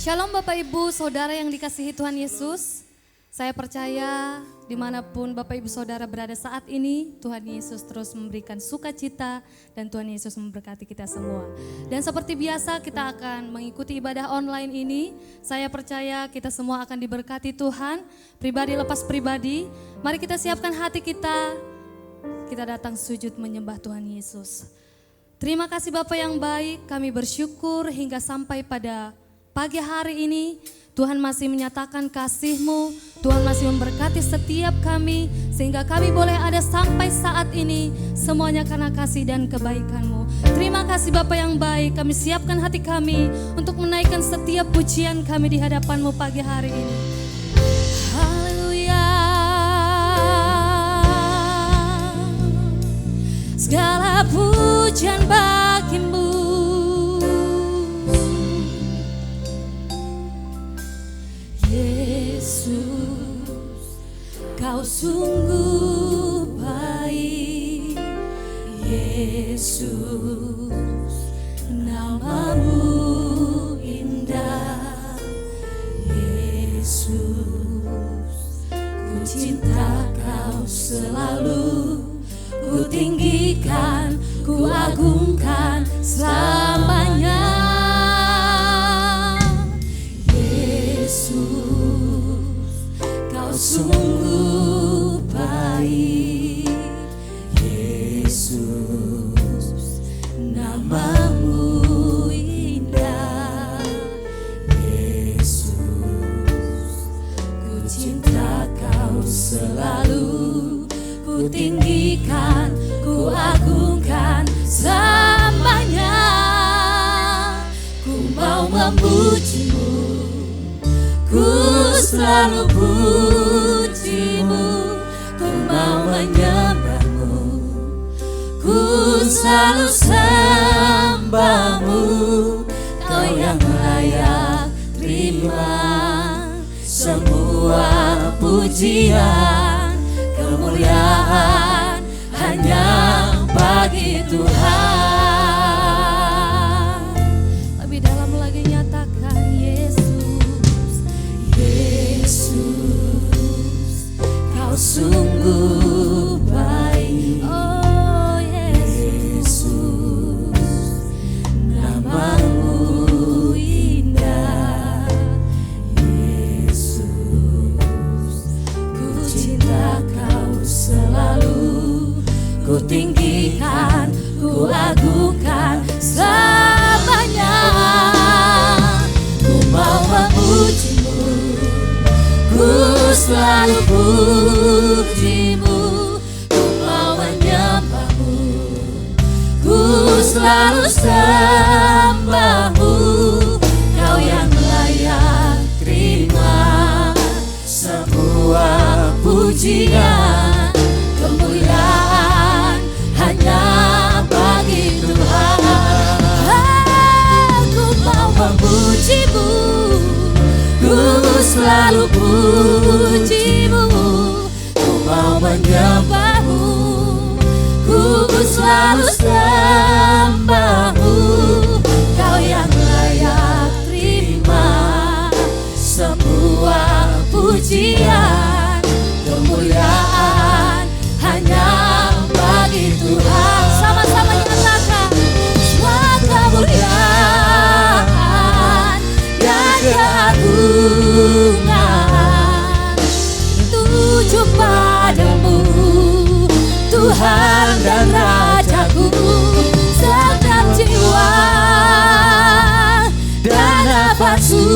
Shalom Bapak Ibu Saudara yang dikasihi Tuhan Yesus. Saya percaya dimanapun Bapak Ibu Saudara berada saat ini, Tuhan Yesus terus memberikan sukacita dan Tuhan Yesus memberkati kita semua. Dan seperti biasa kita akan mengikuti ibadah online ini. Saya percaya kita semua akan diberkati Tuhan, pribadi lepas pribadi. Mari kita siapkan hati kita datang sujud menyembah Tuhan Yesus. Terima kasih Bapak yang baik, kami bersyukur hingga sampai pada pagi hari ini Tuhan masih menyatakan kasih-Mu, Tuhan masih memberkati setiap kami sehingga kami boleh ada sampai saat ini, semuanya karena kasih dan kebaikan-Mu. Terima kasih Bapa yang baik, kami siapkan hati kami untuk menaikkan setiap pujian kami di hadapan-Mu pagi hari ini. Haleluya. Segala pujian bagi-Mu, Yesus, Kau sungguh baik. Yesus, nama-Mu indah. Yesus, ku cinta Kau selalu, ku tinggikan, ku agungkan selamanya. Sungguh baik, Yesus, nama-Mu indah. Yesus, ku cinta Kau selalu, ku tinggikan, ku agungkan selamanya. Ku mau memuji-Mu, ku selalu puji-Mu, ku mau menyembah-Mu, ku selalu sembah-Mu. Kau yang layak terima semua pujian, kemuliaan hanya bagi Tuhan. Lebih dalam lagi nyatakan sungguh baik, oh Yesus, nama-Mu indah. Yesus, ku cinta Kau selalu, ku tinggikan, ku agungkan selamanya. Ku mau memuji-Mu, ku selalu puji-Mu, ku mau menyembah-Mu, ku selalu sembah-Mu. Kau yang layak terima semua pujian, kemuliaan hanya bagi Tuhan. Aku mau memuji-Mu, ku selalu puji-Mu, ku mau menyembah-Mu, ku selalu sembah-Mu. Kau yang layak terima semua pujian, kemuliaan hanya bagi Tuhan. Sama-sama nyatakan semua kemuliaan dan keagungan tuju padamu, Tuhan dan Rajaku. Setiap jiwa dan nafasku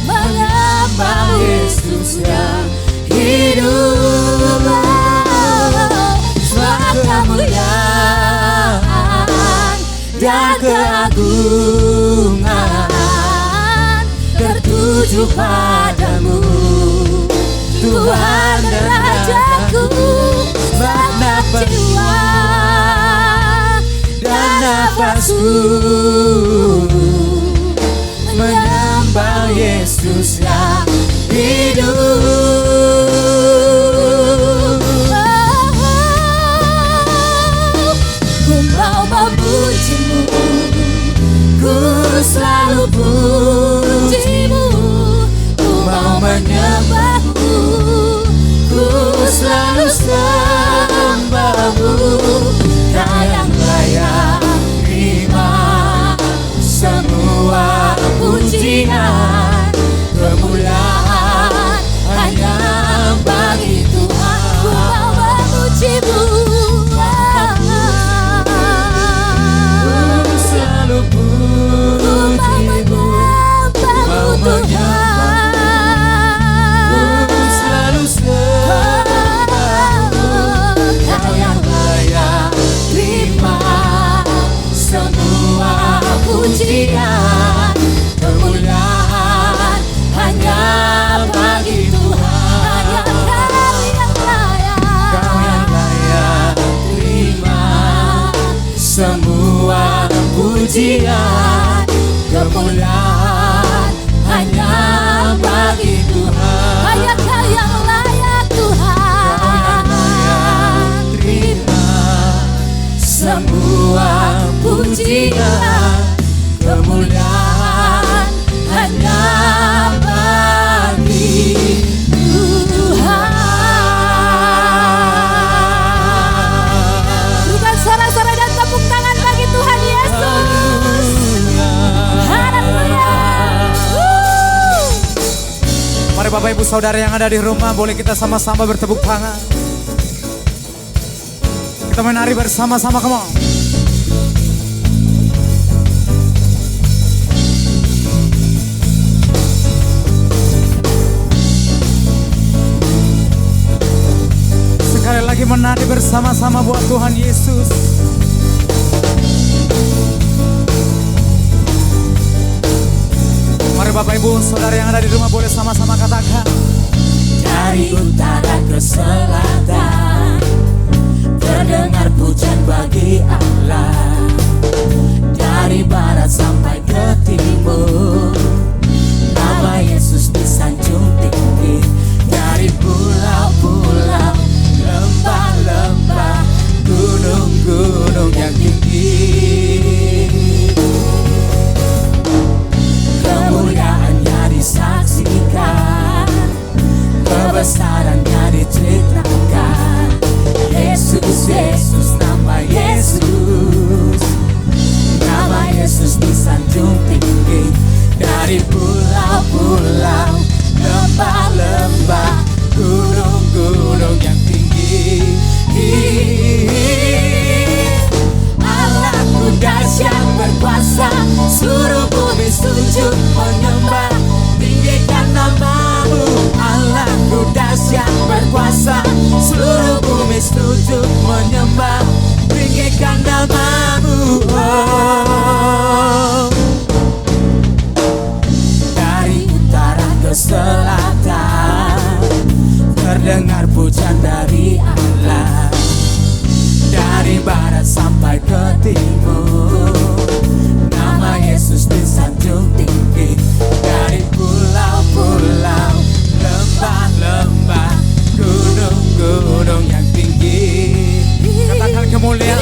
menyembah Yesus yang hidup. Semua kemuliaan dan keagungan tertuju padamu, Tuhan dan Rajaku. Segenap jiwa dan nafasku menyembah Yesus yang hidup. Ku mau memuji-Mu, ku selalu Bapak Ibu Saudara yang ada di rumah, boleh kita sama-sama bertepuk tangan. Kita menari bersama-sama, come on. Sekali lagi menari bersama-sama buat Tuhan Yesus. Mari Bapak Ibu Saudara yang ada di rumah boleh sama-sama katakan. Dari utara ke selatan terdengar pujian bagi Allah. Dari barat sampai ke timur nama Yesus disanjung tinggi. Dari pulau-pulau, lembah-lembah, gunung-gunung yang tinggi, kemuliaannya disaksikan, kebesarannya diceritakan. Yesus, Yesus, nama Yesus, nama Yesus disanjung tinggi. Dari pulau-pulau, lembah-lembah, gunung-gunung yang tinggi. Allahku dahsyat berkuasa, seluruh bumi sujud menyembah, tinggikan namamu. Allahku dahsyat berkuasa, seluruh bumi sujud menyembah, tinggikan namamu. Dari utara ke selatan terdengar pujian dari Allah. Dari barat sampai ke timur nama Yesus disanjung tinggi. Dari pulau-pulau, lembah-lembah, gunung-gunung yang tinggi, Katakan kemuliaan.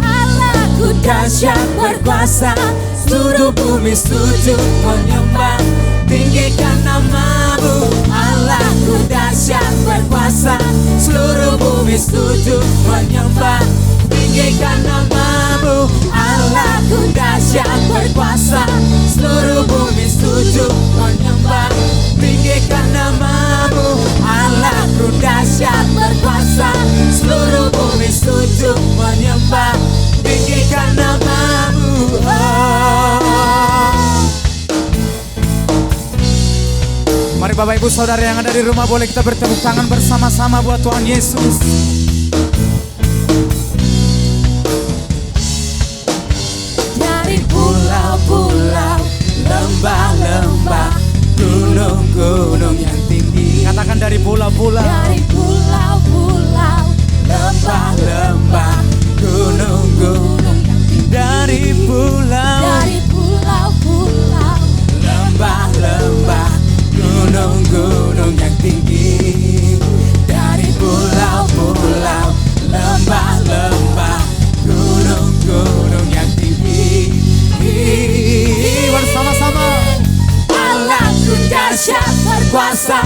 Allahku dahsyat berkuasa, seluruh bumi sujud menyembah, tinggikan namamu. Allahku dahsyat berkuasa, seluruh bumi sujud menyembah, tinggikan namamu. Allahku dahsyat berkuasa, seluruh bumi sujud menyembah, tinggikan namamu. Allahku dahsyat berkuasa, seluruh bumi sujud menyembah, tinggikan namamu. Mari Bapak Ibu Saudara yang ada di rumah boleh kita bertepuk tangan bersama-sama buat Tuhan Yesus. Dari pulau-pulau, lembah-lembah, gunung-gunung yang tinggi. Katakan dari pulau-pulau. Dari pulau-pulau, lembah-lembah, gunung-gunung yang tinggi. Dari pulau-pulau, lembah-lembah, gunung-gunung yang tinggi. Dari pulau-pulau, lembah-lembah, gunung-gunung yang tinggi. Bersama-sama. Allahku dahsyat berkuasa,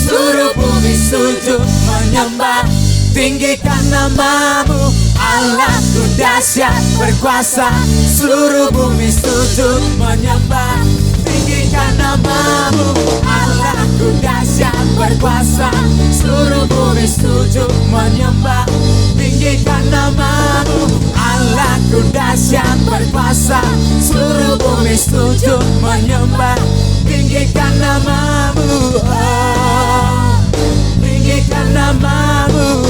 seluruh bumi sujud menyembah, tinggikan namamu. Allahku dahsyat berkuasa, seluruh bumi sujud menyembah, tinggikan namamu. Allahku dahsyat berkuasa, seluruh bumi sujud menyembah, tinggikan namamu. Allahku dahsyat berkuasa, seluruh bumi sujud menyembah, tinggikan namamu. Tinggikan namamu.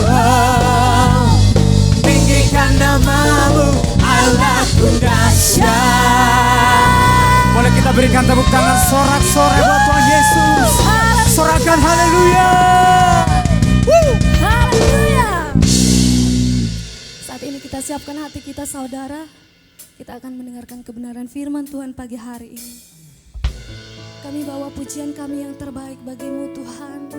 Tinggikan namamu. Allahku dahsyat. Boleh kita berikan tepuk tangan sorak-sorai buat Tuhan Yesus. Sorakan haleluya. Haleluya. Saat ini kita siapkan hati kita saudara. Kita akan mendengarkan kebenaran firman Tuhan pagi hari ini. Kami bawa pujian kami yang terbaik bagimu Tuhan.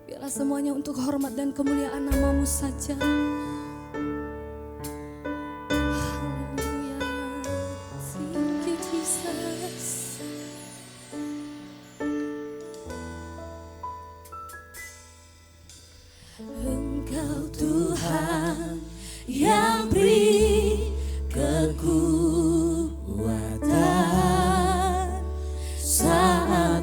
Biarlah semuanya untuk hormat dan kemuliaan namamu saja. Haleluya. Thank you Jesus. Engkau Tuhan yang beri kekuatan saat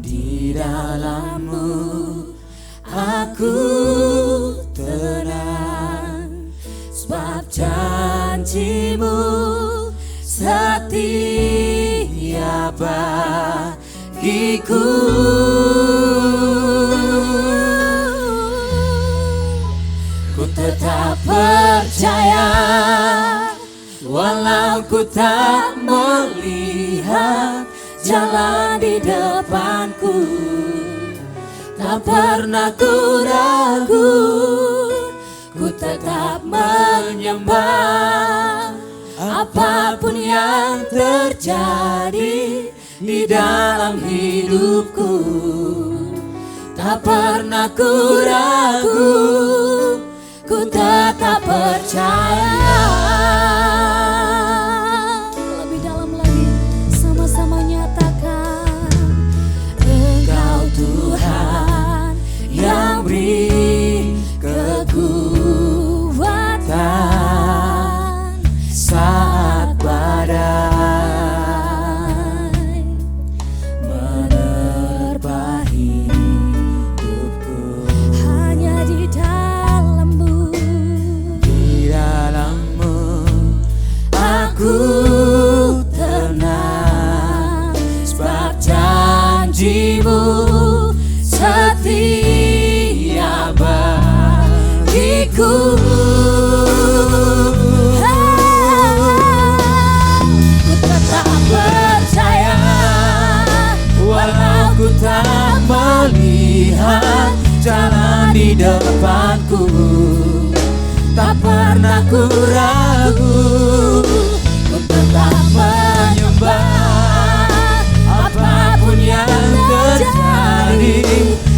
Di dalam-Mu aku tenang, sebab janji-Mu setia bagiku. Ku tetap percaya, walau ku tak melihat jalan di depanku. Tak pernah ku ragu, ku tetap menyembah. Apapun yang terjadi di dalam hidupku, tak pernah ku ragu, ku tetap percaya. Lebih dalam lagi, sama-sama nyatakan, Engkau Tuhan yang beri kekuatan saat badai menerpa hidupku. hanya di dalam-Mu. Di dalam-Mu aku tenang, sebab janji-Mu setia bagiku. Ku tetap percaya, walau ku tak melihat jalan di depanku. Tak pernah ku ragu, ku tetap menyembah. Apapun yang terjadi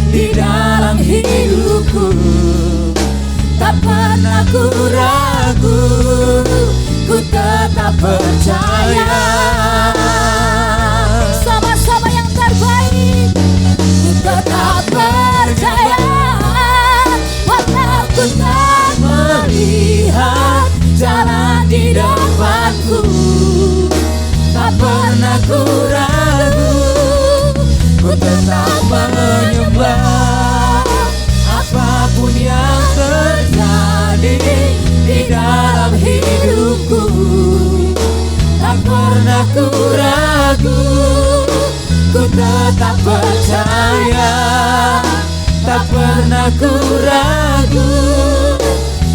di dalam hidupku, tak pernah ku ragu, ku tetap percaya. Sama-sama yang terbaik, Ku tetap percaya, walau ku tak melihat jalan di depanku. Tak pernah ku ragu, ku tetap menyembah. Apapun yang terjadi di dalam hidupku, tak pernah ku ragu, ku tetap percaya. Tak pernah ku ragu,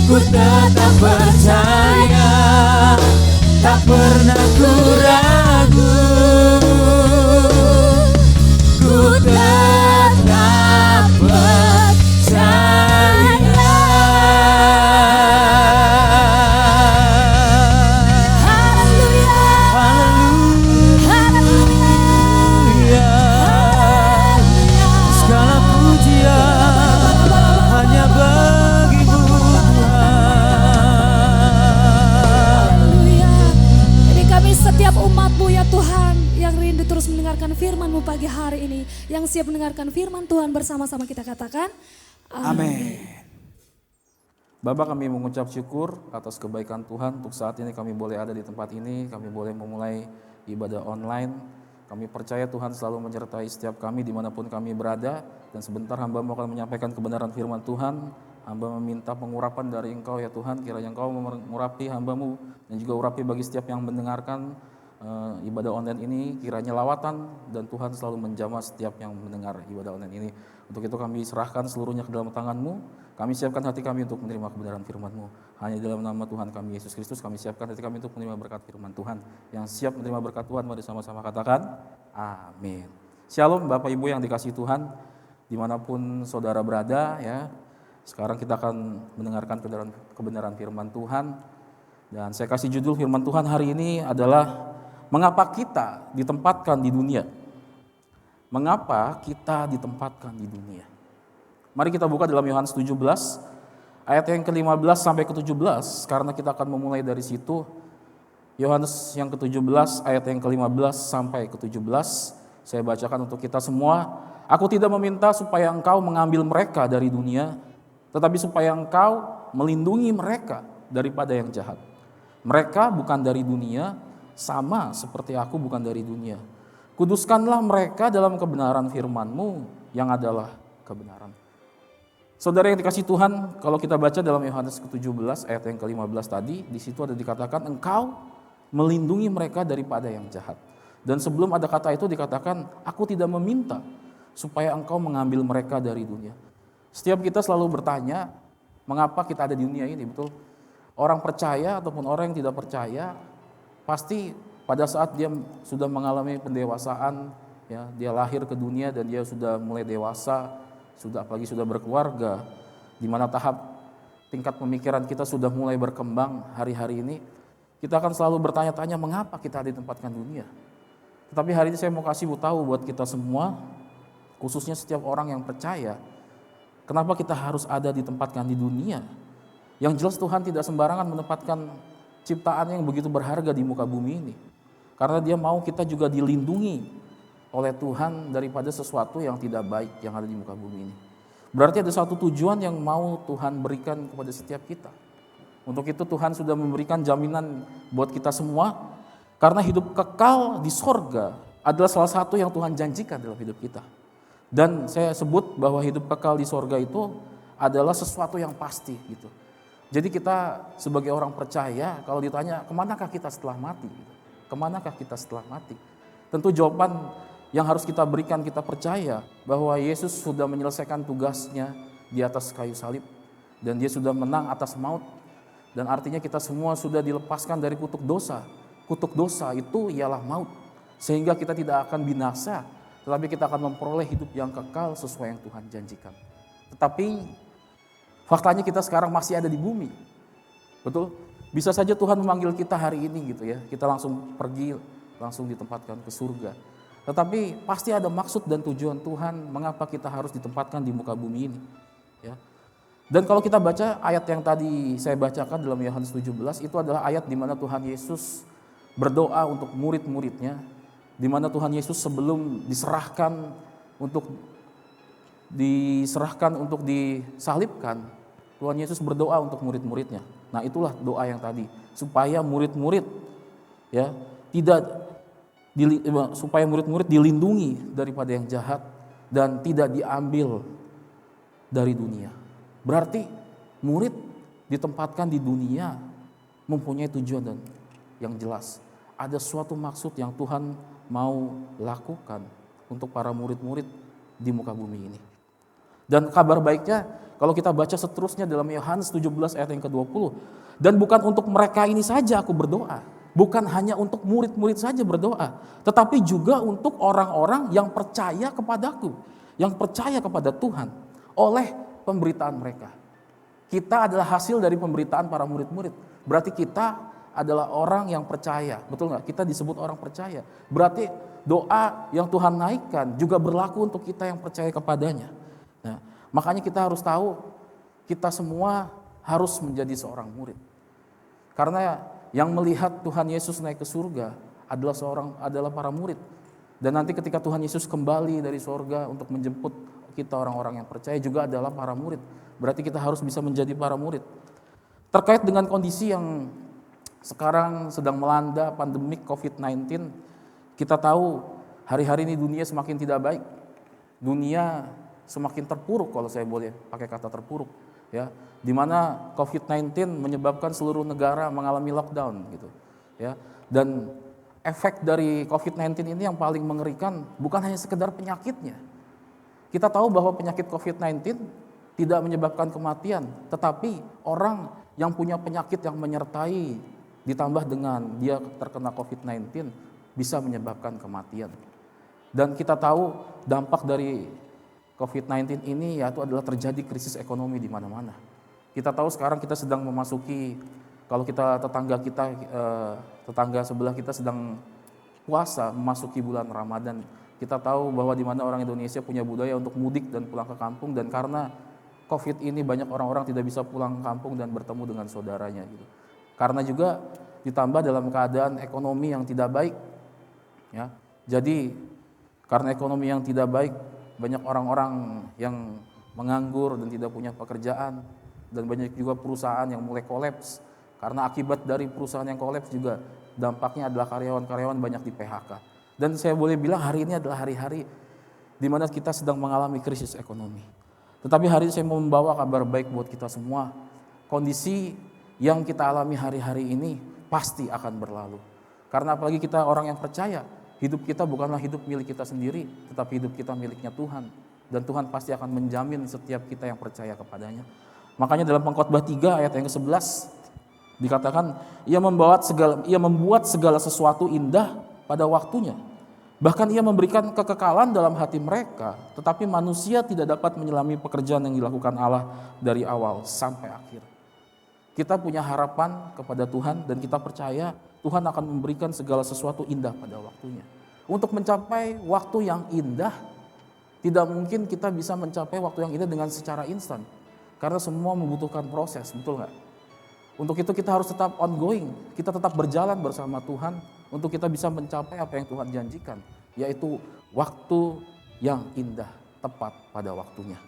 ku tetap percaya. Tak pernah ku ragu, ku tetap percaya. haleluya, Haleluya. Segala pujian hanya bagi-Mu Tuhan. haleluya. Jadi kami setiap umat-Mu ya Tuhan, yang rindu terus mendengarkan firman-Mu pagi hari ini, yang siap mendengarkan firman Tuhan, bersama-sama kita katakan, Amin. Bapak, kami mengucap syukur atas kebaikan Tuhan untuk saat ini kami boleh ada di tempat ini, kami boleh memulai ibadah online. Kami percaya Tuhan selalu menyertai setiap kami dimanapun kami berada, dan sebentar hamba-Mu akan menyampaikan kebenaran firman Tuhan. Hamba meminta pengurapan dari Engkau ya Tuhan, kiranya Engkau mengurapi hamba-Mu dan juga urapi bagi setiap yang mendengarkan ibadah online ini, kiranya lawatan dan Tuhan selalu menjamah setiap yang mendengar ibadah online ini. Untuk itu kami serahkan seluruhnya ke dalam tangan-Mu. Kami siapkan hati kami untuk menerima kebenaran firman-Mu. Hanya dalam nama Tuhan kami Yesus Kristus kami siapkan hati kami untuk menerima berkat firman Tuhan. Yang siap menerima berkat Tuhan, mari sama-sama katakan amin. Shalom Bapak Ibu yang dikasihi Tuhan, dimanapun saudara berada ya. Sekarang kita akan mendengarkan kebenaran firman Tuhan. Dan saya kasih judul firman Tuhan hari ini adalah mengapa kita ditempatkan di dunia. Mengapa kita ditempatkan di dunia? Mari kita buka dalam Yohanes 17 ayat yang ke-15 sampai ke-17, karena kita akan memulai dari situ. Yohanes yang ke-17 ayat yang ke-15 sampai ke-17. Saya bacakan untuk kita semua. Aku tidak meminta supaya engkau mengambil mereka dari dunia, tetapi supaya engkau melindungi mereka daripada yang jahat. Mereka bukan dari dunia, sama seperti aku bukan dari dunia. Kuduskanlah mereka dalam kebenaran firman-Mu yang adalah kebenaran. Saudara yang dikasihi Tuhan, kalau kita baca dalam Yohanes ke-17 ayat yang ke-15 tadi, di situ ada dikatakan Engkau melindungi mereka daripada yang jahat. Dan sebelum ada kata itu dikatakan, aku tidak meminta supaya Engkau mengambil mereka dari dunia. Setiap kita selalu bertanya, mengapa kita ada di dunia ini, betul? Orang percaya ataupun orang yang tidak percaya, pasti pada saat dia sudah mengalami pendewasaan, ya, dia lahir ke dunia dan dia sudah mulai dewasa, apalagi sudah berkeluarga, di mana tahap tingkat pemikiran kita sudah mulai berkembang hari-hari ini, kita akan selalu bertanya-tanya mengapa kita ditempatkan dunia. Tetapi hari ini saya mau kasih tahu buat kita semua, khususnya setiap orang yang percaya, kenapa kita harus ada ditempatkan di dunia. Yang jelas Tuhan tidak sembarangan menempatkan ciptaan yang begitu berharga di muka bumi ini. Karena Dia mau kita juga dilindungi oleh Tuhan daripada sesuatu yang tidak baik yang ada di muka bumi ini. Berarti ada satu tujuan yang mau Tuhan berikan kepada setiap kita. Untuk itu Tuhan sudah memberikan jaminan buat kita semua, karena hidup kekal di sorga adalah salah satu yang Tuhan janjikan dalam hidup kita. Dan saya sebut bahwa hidup kekal di sorga itu adalah sesuatu yang pasti gitu. Jadi kita sebagai orang percaya, kalau ditanya kemanakah kita setelah mati? Kemanakah kita setelah mati? Tentu jawaban yang harus kita berikan, kita percaya bahwa Yesus sudah menyelesaikan tugasnya di atas kayu salib. Dan Dia sudah menang atas maut. Dan artinya kita semua sudah dilepaskan dari kutuk dosa. Kutuk dosa itu ialah maut. Sehingga kita tidak akan binasa, tetapi kita akan memperoleh hidup yang kekal sesuai yang Tuhan janjikan. Tetapi faktanya kita sekarang masih ada di bumi. Betul? Bisa saja Tuhan memanggil kita hari ini gitu ya. Kita langsung pergi, langsung ditempatkan ke surga. Tetapi pasti ada maksud dan tujuan Tuhan mengapa kita harus ditempatkan di muka bumi ini. Ya. Dan kalau kita baca ayat yang tadi saya bacakan dalam Yohanes 17, itu adalah ayat di mana Tuhan Yesus berdoa untuk murid-muridnya. Di mana Tuhan Yesus sebelum diserahkan untuk disalibkan, Tuhan Yesus berdoa untuk murid-muridnya. Nah, itulah doa yang tadi, supaya murid-murid ya supaya murid-murid dilindungi daripada yang jahat dan tidak diambil dari dunia. Berarti murid ditempatkan di dunia mempunyai tujuan dan yang jelas. Ada suatu maksud yang Tuhan mau lakukan untuk para murid-murid di muka bumi ini. Dan kabar baiknya kalau kita baca seterusnya dalam Yohanes 17 ayat yang ke-20. Dan bukan untuk mereka ini saja aku berdoa. Bukan hanya untuk murid-murid saja berdoa. Tetapi juga untuk orang-orang yang percaya kepadaku. Yang percaya kepada Tuhan oleh pemberitaan mereka. Kita adalah hasil dari pemberitaan para murid-murid. Berarti kita adalah orang yang percaya. Betul nggak? Kita disebut orang percaya. Berarti doa yang Tuhan naikkan juga berlaku untuk kita yang percaya kepadanya. Nah, makanya kita harus tahu kita semua harus menjadi seorang murid. Karena yang melihat Tuhan Yesus naik ke surga adalah para murid. Dan nanti ketika Tuhan Yesus kembali dari surga untuk menjemput kita orang-orang yang percaya juga adalah para murid. Berarti kita harus bisa menjadi para murid. Terkait dengan kondisi yang sekarang sedang melanda pandemik COVID-19, kita tahu hari-hari ini dunia semakin tidak baik. Dunia semakin terpuruk, kalau saya boleh pakai kata terpuruk, ya. Di mana COVID-19 menyebabkan seluruh negara mengalami lockdown gitu, ya. Dan efek dari COVID-19 ini yang paling mengerikan bukan hanya sekedar penyakitnya. Kita tahu bahwa penyakit COVID-19 tidak menyebabkan kematian, tetapi orang yang punya penyakit yang menyertai ditambah dengan dia terkena COVID-19 bisa menyebabkan kematian. Dan kita tahu dampak dari COVID-19 ini yaitu adalah terjadi krisis ekonomi di mana-mana. Kita tahu sekarang kita sedang memasuki, kalau kita tetangga sebelah kita sedang puasa memasuki bulan Ramadan. Kita tahu bahwa di mana orang Indonesia punya budaya untuk mudik dan pulang ke kampung, dan karena COVID ini banyak orang-orang tidak bisa pulang ke kampung dan bertemu dengan saudaranya gitu. Karena juga ditambah dalam keadaan ekonomi yang tidak baik, ya. Jadi karena ekonomi yang tidak baik, banyak orang-orang yang menganggur dan tidak punya pekerjaan, dan banyak juga perusahaan yang mulai kolaps. Karena akibat dari perusahaan yang kolaps juga dampaknya adalah karyawan-karyawan banyak di PHK. Dan saya boleh bilang hari ini adalah hari-hari di mana kita sedang mengalami krisis ekonomi. Tetapi hari ini saya mau membawa kabar baik buat kita semua. Kondisi yang kita alami hari-hari ini pasti akan berlalu. Karena apalagi kita orang yang percaya, hidup kita bukanlah hidup milik kita sendiri, tetapi hidup kita miliknya Tuhan. Dan Tuhan pasti akan menjamin setiap kita yang percaya kepadanya. Makanya dalam Pengkhotbah 3 ayat yang ke-11 dikatakan, ia membuat segala sesuatu indah pada waktunya. Bahkan ia memberikan kekekalan dalam hati mereka, tetapi manusia tidak dapat menyelami pekerjaan yang dilakukan Allah dari awal sampai akhir. Kita punya harapan kepada Tuhan dan kita percaya Tuhan akan memberikan segala sesuatu indah pada waktunya. Untuk mencapai waktu yang indah, tidak mungkin kita bisa mencapai waktu yang indah dengan secara instan. Karena semua membutuhkan proses, betul nggak? Untuk itu kita harus tetap ongoing, kita tetap berjalan bersama Tuhan untuk kita bisa mencapai apa yang Tuhan janjikan, yaitu waktu yang indah, tepat pada waktunya.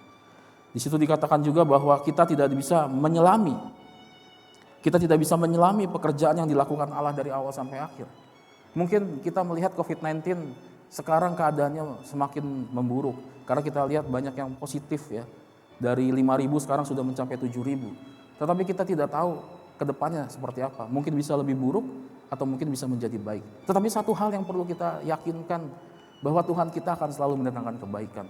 Di situ dikatakan juga bahwa kita tidak bisa menyelami pekerjaan yang dilakukan Allah dari awal sampai akhir. Mungkin kita melihat COVID-19 sekarang keadaannya semakin memburuk, karena kita lihat banyak yang positif ya, dari 5.000 sekarang sudah mencapai 7.000. Tetapi kita tidak tahu ke depannya seperti apa. Mungkin bisa lebih buruk atau mungkin bisa menjadi baik. Tetapi satu hal yang perlu kita yakinkan, bahwa Tuhan kita akan selalu mendatangkan kebaikan.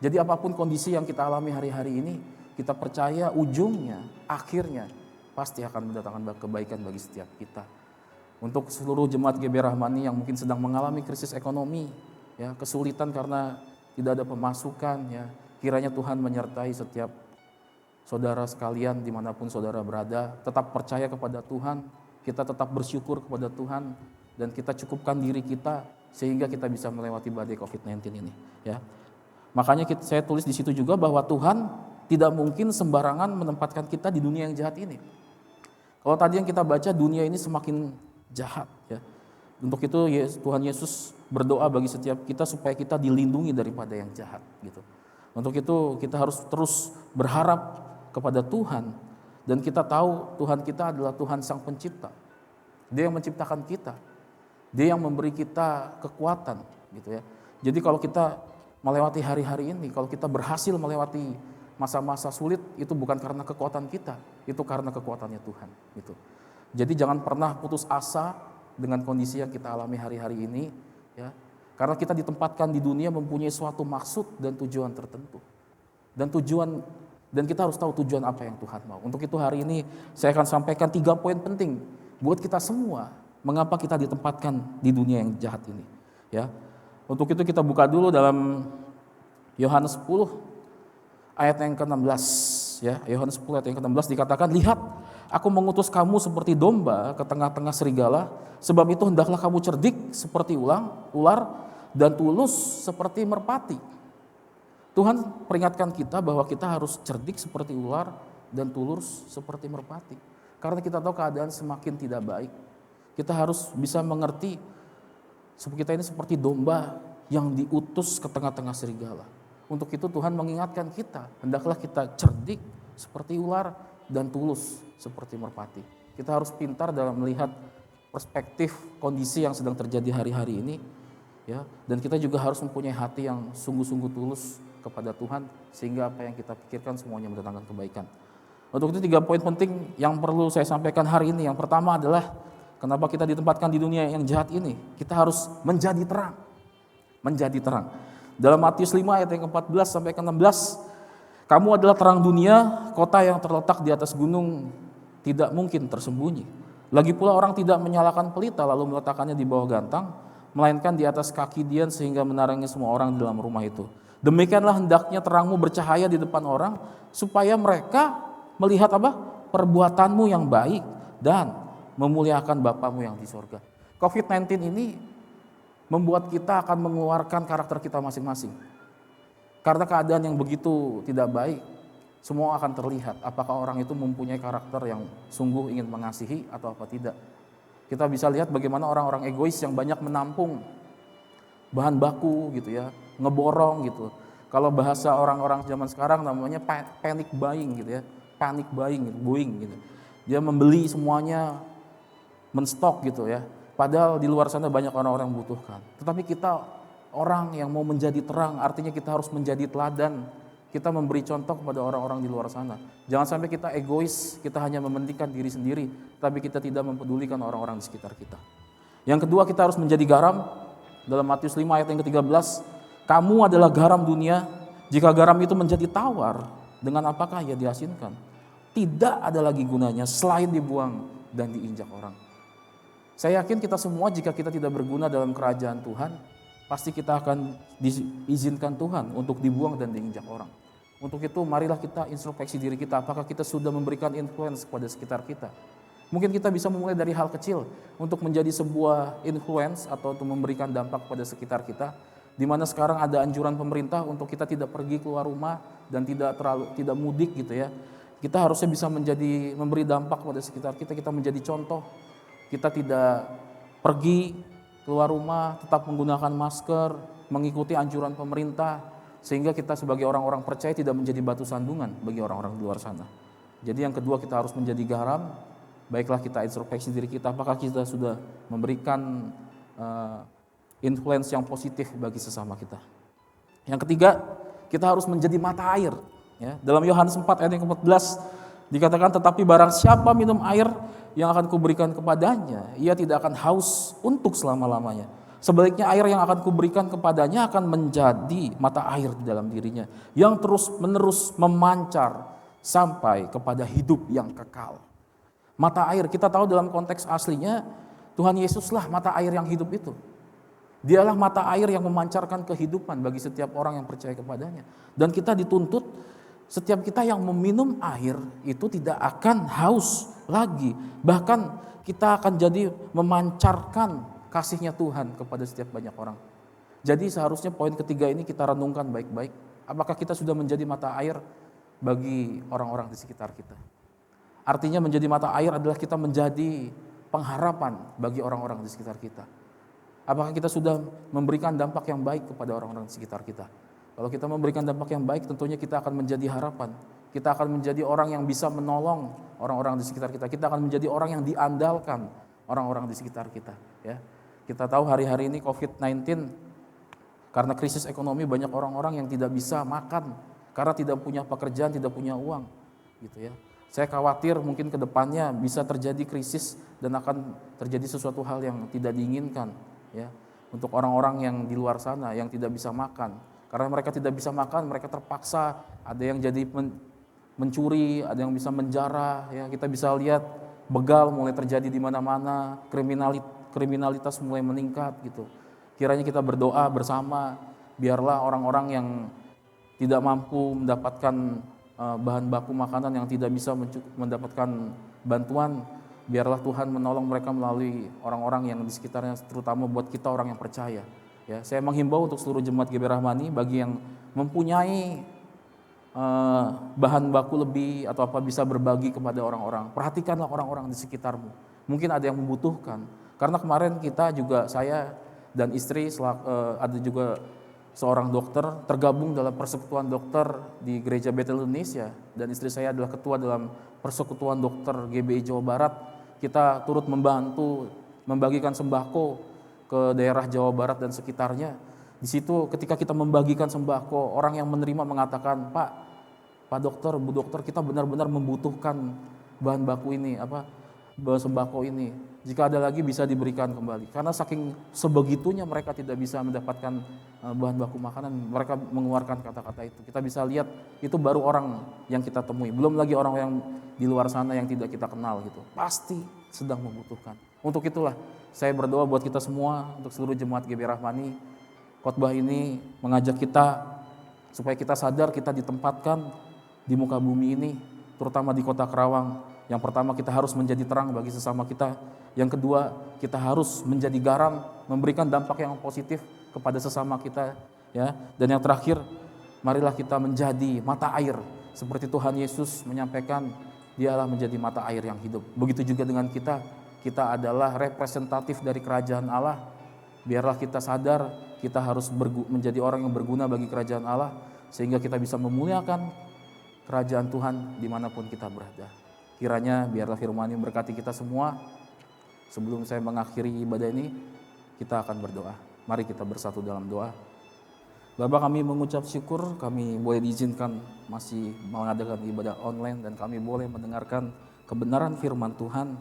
Jadi apapun kondisi yang kita alami hari-hari ini, kita percaya ujungnya, akhirnya pasti akan mendatangkan kebaikan bagi setiap kita. Untuk seluruh jemaat GB Rahmani yang mungkin sedang mengalami krisis ekonomi, ya, kesulitan karena tidak ada pemasukan, ya, kiranya Tuhan menyertai setiap saudara sekalian dimanapun saudara berada, tetap percaya kepada Tuhan, kita tetap bersyukur kepada Tuhan, dan kita cukupkan diri kita sehingga kita bisa melewati badai COVID-19 ini. Ya, makanya saya tulis di situ juga bahwa Tuhan tidak mungkin sembarangan menempatkan kita di dunia yang jahat ini. Kalau tadi yang kita baca, dunia ini semakin jahat. Ya. Untuk itu Tuhan Yesus berdoa bagi setiap kita supaya kita dilindungi daripada yang jahat. Gitu. Untuk itu kita harus terus berharap kepada Tuhan, dan kita tahu Tuhan kita adalah Tuhan Sang Pencipta. Dia yang menciptakan kita, Dia yang memberi kita kekuatan, gitu ya. Jadi kalau kita melewati hari-hari ini, kalau kita berhasil melewati masa-masa sulit, itu bukan karena kekuatan kita, itu karena kekuatannya Tuhan. Gitu. Jadi jangan pernah putus asa dengan kondisi yang kita alami hari-hari ini, ya. Karena kita ditempatkan di dunia mempunyai suatu maksud dan tujuan tertentu, dan kita harus tahu tujuan apa yang Tuhan mau. Untuk itu hari ini saya akan sampaikan 3 poin penting buat kita semua, mengapa kita ditempatkan di dunia yang jahat ini. Ya, untuk itu kita buka dulu dalam Yohanes 10 ayat yang ke-16. Ya, Yohanes 10 ayat yang ke-16 dikatakan, lihat, aku mengutus kamu seperti domba ke tengah-tengah serigala, sebab itu hendaklah kamu cerdik seperti ular dan tulus seperti merpati. Tuhan peringatkan kita bahwa kita harus cerdik seperti ular dan tulus seperti merpati. Karena kita tahu keadaan semakin tidak baik. Kita harus bisa mengerti kita ini seperti domba yang diutus ke tengah-tengah serigala. Untuk itu Tuhan mengingatkan kita, hendaklah kita cerdik seperti ular dan tulus seperti merpati. Kita harus pintar dalam melihat perspektif kondisi yang sedang terjadi hari-hari ini. Ya, dan kita juga harus mempunyai hati yang sungguh-sungguh tulus kepada Tuhan, sehingga apa yang kita pikirkan semuanya mendatangkan kebaikan. Untuk itu 3 poin penting yang perlu saya sampaikan hari ini. Yang pertama adalah kenapa kita ditempatkan di dunia yang jahat ini. Kita harus menjadi terang. Menjadi terang. Dalam Matius 5 ayat yang ke-14 sampai ke-16, kamu adalah terang dunia, kota yang terletak di atas gunung tidak mungkin tersembunyi. Lagi pula orang tidak menyalakan pelita lalu meletakkannya di bawah gantang, melainkan di atas kaki dian sehingga menarangi semua orang di dalam rumah itu. Demikianlah hendaknya terangmu bercahaya di depan orang, supaya mereka melihat apa? Perbuatanmu yang baik dan memuliakan Bapamu yang di sorga. COVID-19 ini membuat kita akan mengeluarkan karakter kita masing-masing. Karena keadaan yang begitu tidak baik, semua akan terlihat apakah orang itu mempunyai karakter yang sungguh ingin mengasihi atau apa tidak. Kita bisa lihat bagaimana orang-orang egois yang banyak menampung bahan baku gitu ya, ngeborong gitu. Kalau bahasa orang-orang zaman sekarang namanya panic buying gitu ya, buying gitu. Dia membeli semuanya, menstok gitu ya. Padahal di luar sana banyak orang-orang yang membutuhkan. Tetapi kita orang yang mau menjadi terang, artinya kita harus menjadi teladan. Kita memberi contoh kepada orang-orang di luar sana. Jangan sampai kita egois, kita hanya mementingkan diri sendiri, tapi kita tidak mempedulikan orang-orang di sekitar kita. Yang kedua, kita harus menjadi garam. Dalam Matius 5 ayat yang ke-13, kamu adalah garam dunia. Jika garam itu menjadi tawar, dengan apakah ia diasinkan? Tidak ada lagi gunanya selain dibuang dan diinjak orang. Saya yakin kita semua jika kita tidak berguna dalam kerajaan Tuhan, pasti kita akan diizinkan Tuhan untuk dibuang dan diinjak orang. Untuk itu marilah kita introspeksi diri kita, apakah kita sudah memberikan influence kepada sekitar kita. Mungkin kita bisa memulai dari hal kecil untuk menjadi sebuah influence atau untuk memberikan dampak pada sekitar kita. Di mana sekarang ada anjuran pemerintah untuk kita tidak pergi keluar rumah dan tidak mudik gitu ya. Kita harusnya bisa memberi dampak pada sekitar kita, kita menjadi contoh. Kita tidak pergi keluar rumah, tetap menggunakan masker, mengikuti anjuran pemerintah, sehingga kita sebagai orang-orang percaya tidak menjadi batu sandungan bagi orang-orang di luar sana. Jadi yang kedua, kita harus menjadi garam. Baiklah kita introspeksi diri kita, apakah kita sudah memberikan influence yang positif bagi sesama kita. Yang ketiga, kita harus menjadi mata air. Ya, dalam Yohanes 4 ayat yang ke-14 dikatakan, tetapi barang siapa minum air yang akan kuberikan kepadanya, ia tidak akan haus untuk selama-lamanya. Sebaliknya air yang akan kuberikan kepadanya akan menjadi mata air di dalam dirinya, yang terus-menerus memancar sampai kepada hidup yang kekal. Mata air, kita tahu dalam konteks aslinya, Tuhan Yesuslah mata air yang hidup itu. Dialah mata air yang memancarkan kehidupan bagi setiap orang yang percaya kepadanya. Dan kita dituntut, setiap kita yang meminum air itu tidak akan haus lagi. Bahkan kita akan jadi memancarkan kasihnya Tuhan kepada setiap banyak orang. Jadi seharusnya poin ketiga ini kita renungkan baik-baik. Apakah kita sudah menjadi mata air bagi orang-orang di sekitar kita? Artinya menjadi mata air adalah kita menjadi pengharapan bagi orang-orang di sekitar kita. Apakah kita sudah memberikan dampak yang baik kepada orang-orang di sekitar kita? Kalau kita memberikan dampak yang baik, tentunya kita akan menjadi harapan. Kita akan menjadi orang yang bisa menolong orang-orang di sekitar kita. Kita akan menjadi orang yang diandalkan orang-orang di sekitar kita. Ya. Kita tahu hari-hari ini COVID-19, karena krisis ekonomi banyak orang-orang yang tidak bisa makan karena tidak punya pekerjaan, tidak punya uang, gitu ya. Saya khawatir mungkin ke depannya bisa terjadi krisis dan akan terjadi sesuatu hal yang tidak diinginkan, ya, untuk orang-orang yang di luar sana yang tidak bisa makan. Karena mereka tidak bisa makan, mereka terpaksa ada yang jadi mencuri, ada yang bisa menjarah, ya. Kita bisa lihat begal mulai terjadi di mana-mana, kriminalitas mulai meningkat gitu. Kiranya kita berdoa bersama, biarlah orang-orang yang tidak mampu mendapatkan bahan baku makanan, yang tidak bisa mendapatkan bantuan, biarlah Tuhan menolong mereka melalui orang-orang yang di sekitarnya, terutama buat kita orang yang percaya. Ya, saya menghimbau untuk seluruh jemaat GBI Rahmani, bagi yang mempunyai bahan baku lebih atau apa, bisa berbagi kepada orang-orang. Perhatikanlah orang-orang di sekitarmu. Mungkin ada yang membutuhkan. Karena kemarin kita juga, saya dan istri, ada juga seorang dokter tergabung dalam persekutuan dokter di Gereja Betel Indonesia, dan istri saya adalah ketua dalam persekutuan dokter GBI Jawa Barat. Kita turut membantu membagikan sembako ke daerah Jawa Barat dan sekitarnya. Di situ ketika kita membagikan sembako, orang yang menerima mengatakan, Pak dokter, Bu dokter, kita benar-benar membutuhkan bahan baku ini, bahan sembako ini. Jika ada lagi bisa diberikan kembali. Karena saking sebegitunya mereka tidak bisa mendapatkan bahan baku makanan, mereka mengeluarkan kata-kata itu. Kita bisa lihat itu baru orang yang kita temui. Belum lagi orang yang di luar sana yang tidak kita kenal gitu. Pasti sedang membutuhkan. Untuk itulah saya berdoa buat kita semua, untuk seluruh jemaat GBI Rahmani. Khotbah ini mengajak kita supaya kita sadar kita ditempatkan di muka bumi ini, terutama di Kota Karawang. Yang pertama, kita harus menjadi terang bagi sesama kita. Yang kedua, kita harus menjadi garam, memberikan dampak yang positif kepada sesama kita, ya. Dan yang terakhir, marilah kita menjadi mata air seperti Tuhan Yesus menyampaikan, Dialah menjadi mata air yang hidup. Begitu juga dengan kita adalah representatif dari kerajaan Allah. Biarlah kita sadar kita harus menjadi orang yang berguna bagi kerajaan Allah, sehingga kita bisa memuliakan kerajaan Tuhan dimanapun kita berada. Kiranya biarlah firman ini memberkati kita semua. Sebelum saya mengakhiri ibadah ini, kita akan berdoa. Mari kita bersatu dalam doa. Bapa, kami mengucap syukur, kami boleh diizinkan masih mengadakan ibadah online dan kami boleh mendengarkan kebenaran firman Tuhan.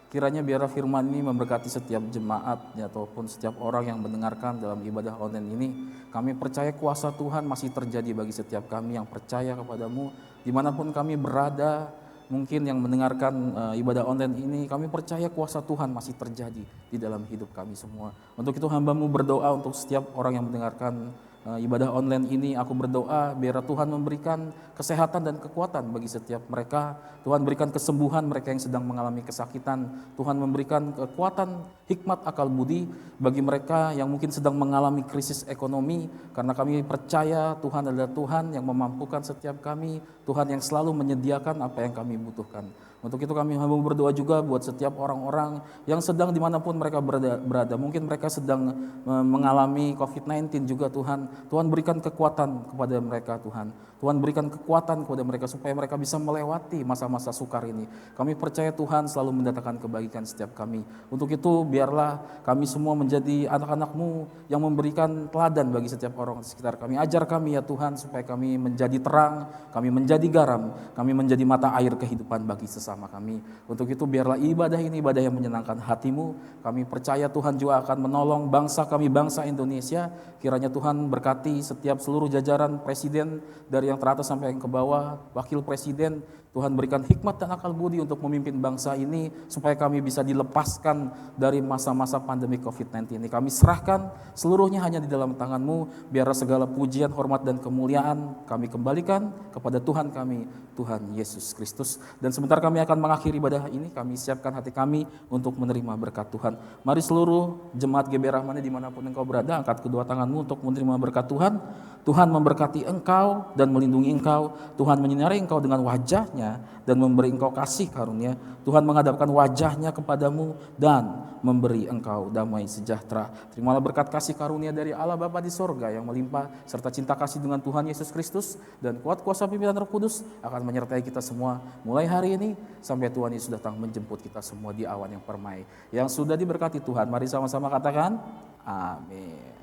Kiranya biarlah firman ini memberkati setiap jemaat ataupun setiap orang yang mendengarkan dalam ibadah online ini. Kami percaya kuasa Tuhan masih terjadi bagi setiap kami yang percaya kepadamu. Dimanapun kami berada, mungkin yang mendengarkan ibadah online ini, kami percaya kuasa Tuhan masih terjadi di dalam hidup kami semua. Untuk itu hamba-Mu berdoa untuk setiap orang yang mendengarkan ibadah online ini. Aku berdoa biar Tuhan memberikan kesehatan dan kekuatan bagi setiap mereka. Tuhan berikan kesembuhan mereka yang sedang mengalami kesakitan. Tuhan memberikan kekuatan, hikmat, akal budi bagi mereka yang mungkin sedang mengalami krisis ekonomi. Karena kami percaya Tuhan adalah Tuhan yang memampukan setiap kami. Tuhan yang selalu menyediakan apa yang kami butuhkan. Untuk itu kami mau berdoa juga buat setiap orang-orang yang sedang dimanapun mereka berada. Mungkin mereka sedang mengalami COVID-19 juga Tuhan. Tuhan berikan kekuatan kepada mereka Tuhan. Tuhan berikan kekuatan kepada mereka supaya mereka bisa melewati masa-masa sukar ini. Kami percaya Tuhan selalu mendatangkan kebaikan setiap kami. Untuk itu biarlah kami semua menjadi anak-anak-Mu yang memberikan teladan bagi setiap orang di sekitar kami. Ajar kami ya Tuhan supaya kami menjadi terang, kami menjadi garam, kami menjadi mata air kehidupan bagi sesama kami. Untuk itu biarlah ibadah ini ibadah yang menyenangkan hati-Mu. Kami percaya Tuhan juga akan menolong bangsa kami, bangsa Indonesia. Kiranya Tuhan berkati setiap seluruh jajaran presiden dari yang teratas sampai yang ke bawah, wakil presiden. Tuhan berikan hikmat dan akal budi untuk memimpin bangsa ini supaya kami bisa dilepaskan dari masa-masa pandemi COVID-19 ini. Kami serahkan seluruhnya hanya di dalam tangan-Mu. Biar segala pujian, hormat dan kemuliaan kami kembalikan kepada Tuhan kami, Tuhan Yesus Kristus. Dan sebentar kami akan mengakhiri ibadah ini, kami siapkan hati kami untuk menerima berkat Tuhan. Mari seluruh jemaat GB Rahmani dimanapun engkau berada, angkat kedua tanganmu untuk menerima berkat Tuhan. Tuhan memberkati engkau dan melindungi engkau. Tuhan menyinari engkau dengan wajah-Nya dan memberi engkau kasih karunia. Tuhan menghadapkan wajah-Nya kepadamu dan memberi engkau damai sejahtera. Terimalah berkat kasih karunia dari Allah Bapa di sorga yang melimpah, serta cinta kasih dengan Tuhan Yesus Kristus dan kuat kuasa pimpinan Roh Kudus akan menyertai kita semua mulai hari ini sampai Tuhan Yesus datang menjemput kita semua di awan yang permai. Yang sudah diberkati Tuhan, mari sama-sama katakan amin.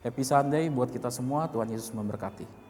Happy Sunday buat kita semua, Tuhan Yesus memberkati.